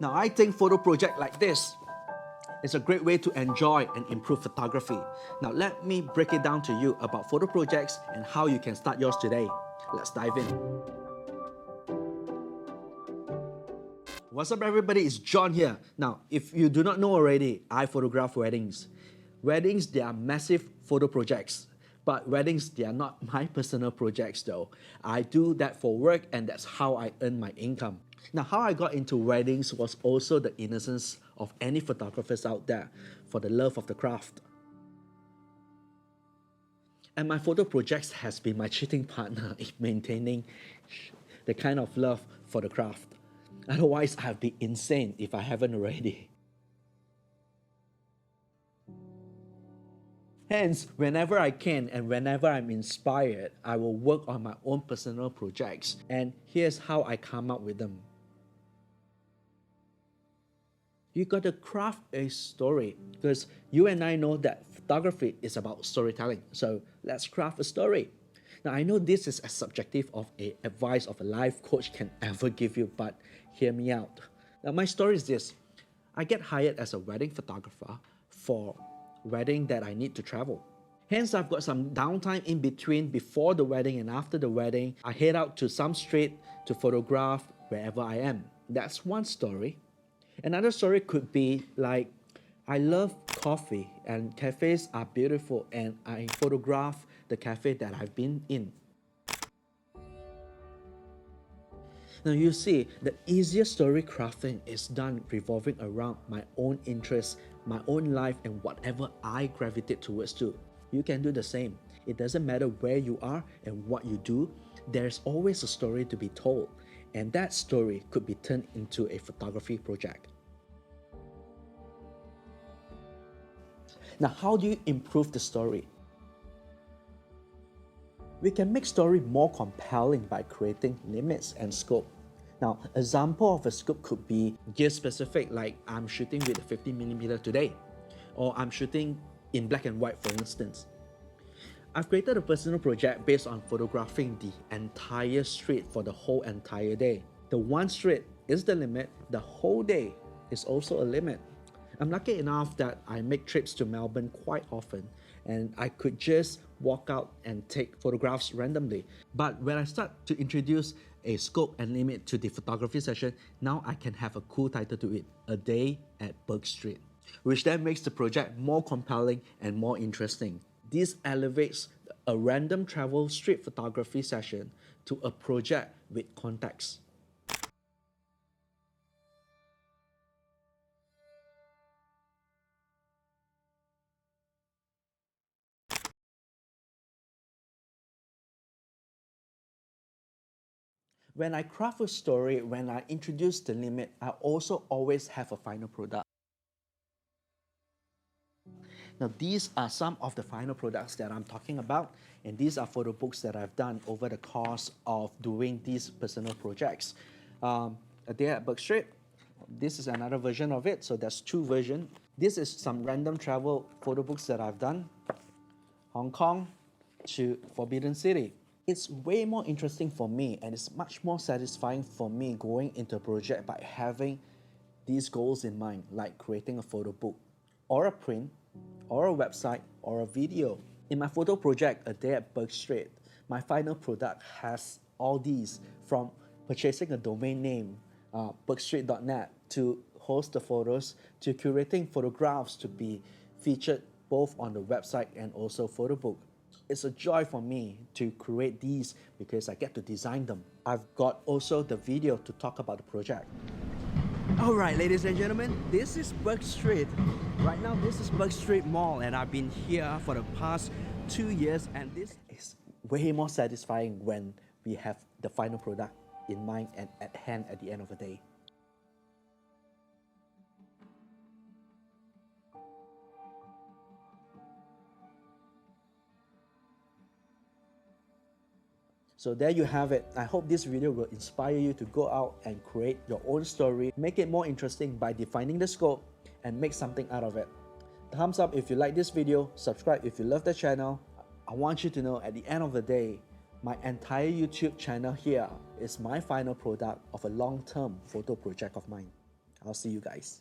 Now, I think photo project like this is a great way to enjoy and improve photography. Now, let me break it down to you about photo projects and how you can start yours today. Let's dive in. What's up, everybody? It's John here. Now, if you do not know already, I photograph weddings. Weddings, they are massive photo projects. But weddings, they are not my personal projects though. I do that for work, and that's how I earn my income. Now, how I got into weddings was also the innocence of any photographers out there, for the love of the craft. And my photo projects has been my cheating partner in maintaining the kind of love for the craft. Otherwise, I'd be insane if I haven't already. Hence, whenever I can and whenever I'm inspired, I will work on my own personal projects. And here's how I come up with them. You gotta craft a story, because you and I know that photography is about storytelling. So let's craft a story. Now, I know this is as subjective of a advice of a life coach can ever give you, but hear me out. Now, my story is this. I get hired as a wedding photographer for wedding that I need to travel. Hence, I've got some downtime in between before the wedding and after the wedding. I head out to some street to photograph wherever I am. That's one story. Another story could be like, I love coffee and cafes are beautiful, and I photograph the cafe that I've been in. Now you see, the easiest story crafting is done revolving around my own interests, my own life, and whatever I gravitate towards too. You can do the same. It doesn't matter where you are and what you do, there's always a story to be told, and that story could be turned into a photography project. Now, how do you improve the story? We can make story more compelling by creating limits and scope. Now, example of a scope could be gear specific, like I'm shooting with a 50mm today, or I'm shooting in black and white, for instance. I've created a personal project based on photographing the entire street for the whole entire day. The one street is the limit, the whole day is also a limit. I'm lucky enough that I make trips to Melbourne quite often, and I could just walk out and take photographs randomly. But when I start to introduce a scope and limit to the photography session, now I can have a cool title to it, A Day at Bourke Street, which then makes the project more compelling and more interesting. This elevates a random travel street photography session to a project with context. When I craft a story, when I introduce the limit, I also always have a final product. Now, these are some of the final products that I'm talking about, and these are photo books that I've done over the course of doing these personal projects. A Day at Bourke Street, this is another version of it, so there's two versions. This is some random travel photo books that I've done. Hong Kong to Forbidden City. It's way more interesting for me, and it's much more satisfying for me going into a project by having these goals in mind, like creating a photo book, or a print, or a website, or a video. In my photo project, A Day at Bourke Street, my final product has all these, from purchasing a domain name, bourkestreet.net, to host the photos, to curating photographs to be featured both on the website and also photo book. It's a joy for me to create these because I get to design them. I've got also the video to talk about the project. Alright, ladies and gentlemen, this is Bourke Street. Right now, this is Bourke Street Mall, and I've been here for the past 2 years, and this is way more satisfying when we have the final product in mind and at hand at the end of the day. So there you have it. I hope this video will inspire you to go out and create your own story, make it more interesting by defining the scope, and make something out of it. Thumbs up if you like this video, subscribe if you love the channel. I want you to know at the end of the day, my entire YouTube channel here is my final product of a long-term photo project of mine. I'll see you guys.